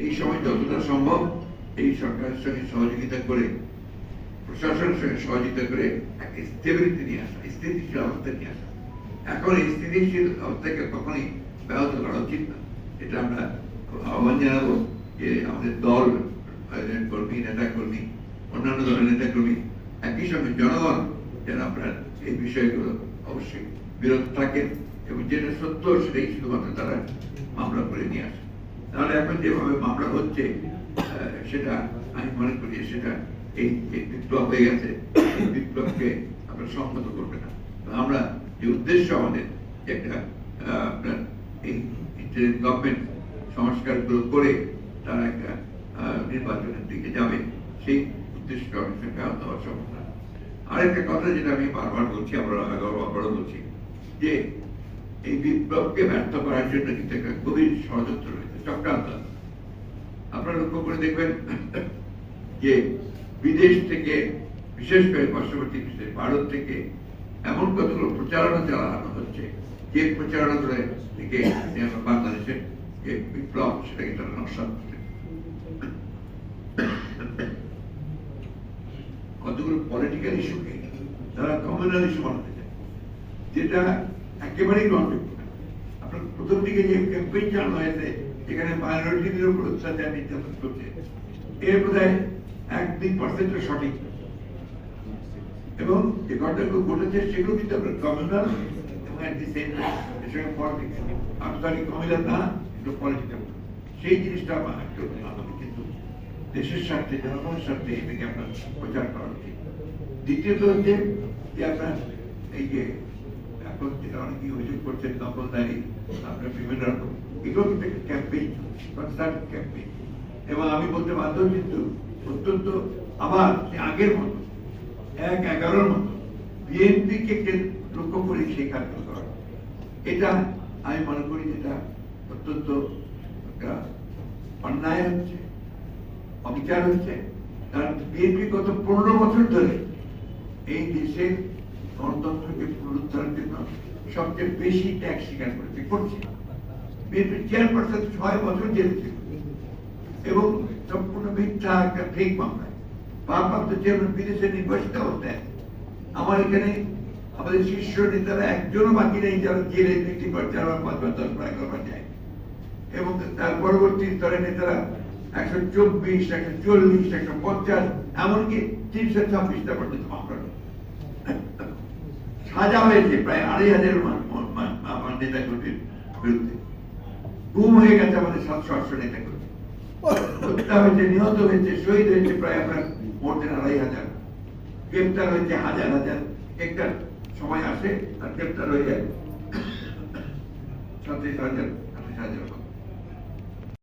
এই সময় যতটা সম্ভব এই সরকারের সঙ্গে সহযোগিতা করে, প্রশাসনের সঙ্গে সহযোগিতা করে একটা স্টেবিলিটি নিয়ে আসা, স্থিতিশীল অবস্থা নিয়ে আসা। এখন এই স্থিতিশীল অবস্থাকে কখনোই ব্যাহত করা উচিত না। এটা আমরা আহ্বান জানাবো যে আমাদের দল, কর্মী, নেতা কর্মী, অন্যান্য দলের নেতা কর্মী, একই সঙ্গে জনগণ যেন আপনার এই বিষয়গুলো অবশ্যই বিরত থাকেন এবং যেটা সত্য সেটাই শুধুমাত্র তারা মামলা করে নিয়ে আসে। তাহলে এখন যেভাবে মামলা হচ্ছে সেটা আমি মনে করি সেটা এই বিপ্লব হয়ে গেছে, এই বিপ্লবকে আমরা সংহত করবে না। আমরা যে উদ্দেশ্য আমাদের যে একটা আপনার এই গভর্নমেন্ট সংস্কারগুলো করে তারা একটা নির্বাচনের দিকে যাবে, সেই উদ্দেশ্য অনেকটা ব্যাহত হওয়ার সম্ভাবনা। আরেকটা কথা যেটা আমি বারবার বলছি, আমরা আবারও বলছি, যে এই বিপ্লবকে ব্যর্থ করার জন্য কিন্তু একটা গভীর ষড়যন্ত্র রয়েছে, চক্রান্ত। আপনারা লক্ষ্য করে দেখবেন যে বিদেশ থেকে, বিশেষ করে পার্শ্ববর্তী দেশ ভারত থেকে এমন কতগুলো প্রচারণা চালানো হচ্ছে, যে প্রচারণাগুলো থেকে বাংলাদেশের যে বিপ্লব সেটাকে তারা নস্বাত করছে। কতগুলো পলিটিক্যাল ইস্যুকে তারা কমিউনাল ইস্যু বানাতে চায়, যেটা একেবারেই গ্রহণযোগ্য না। আপনার প্রথম দিকে যে ক্যাম্পেইন চালানো হয়েছে, যেখানে মাইনরিটিদের উপর অত্যাচার নির্যাতন করছে, এর বোধহয় 1-2% সঠিক, এবং যে ঘটনাগুলো ঘটেছে সেগুলো কিন্তু আপনার কমিউনাল এবং এর সঙ্গে পলিটিক্স, আন্তর্জাতিক কমিউনাল না, কিন্তু পলিটিক্যাল। সেই জিনিসটা আমাদের কিন্তু দেশের স্বার্থে, জনগণের স্বার্থে এটাকে আপনার প্রচার করা উচিত। দ্বিতীয়ত হচ্ছে যে আপনার এই যে এখন যেটা অনেকেই অভিযোগ করছেন দখলদারি, আপনার বিভিন্ন রকম, এগুলো কিন্তু একটা ক্যাম্পেইন, কনসার্ট ক্যাম্পেইন। এবং আমি বলতে বাধ্য কিন্তু অত্যন্ত আবার আগের মতো 1-11 মতো বিএনপিকে লক্ষ্য করে সেই কাজগুলো করা, এটা আমি মনে করি যেটা অত্যন্ত একটা অন্যায় হচ্ছে, অবিচার হচ্ছে। কারণ বিএনপি গত 15 বছর ধরে এই দেশের গণতন্ত্রকে পুনরুদ্ধারের জন্য সবচেয়ে বেশি ট্যাক্স স্বীকার করছে। বিএনপির চেয়ারপারসন 6 বছর জেলে ছিল এবং সম্পূর্ণ মিথ্যা একটা ফেক মামলায় ভারপ্রাপ্ত চেয়ারম্যান বিদেশে নির্বাসিত অবস্থায়। আমার এখানে আমাদের শীর্ষ নেতারা একজনও বাকি নেই যারা জেলে 3বার 4বার 5বার 10বার 11বার যায়, এবং তার পরবর্তী স্তরের নেতারা 124, 140, 150, এমনকি 326টা পর্যন্ত মামলা সাজা হয়েছে প্রায় 2,500 নেতা কর্মীর বিরুদ্ধে। গুম হয়ে গেছে আমাদের 700-800 নেতা কর্মী, হত্যা হয়েছে, নিহত হয়েছে, শহীদ হয়েছে প্রায় আপনার মোট 2,500, গ্রেপ্তার হয়েছে হাজার হাজার। একটা সময় আসে আর গ্রেপ্তার হয়ে যায় 37,000-38,000।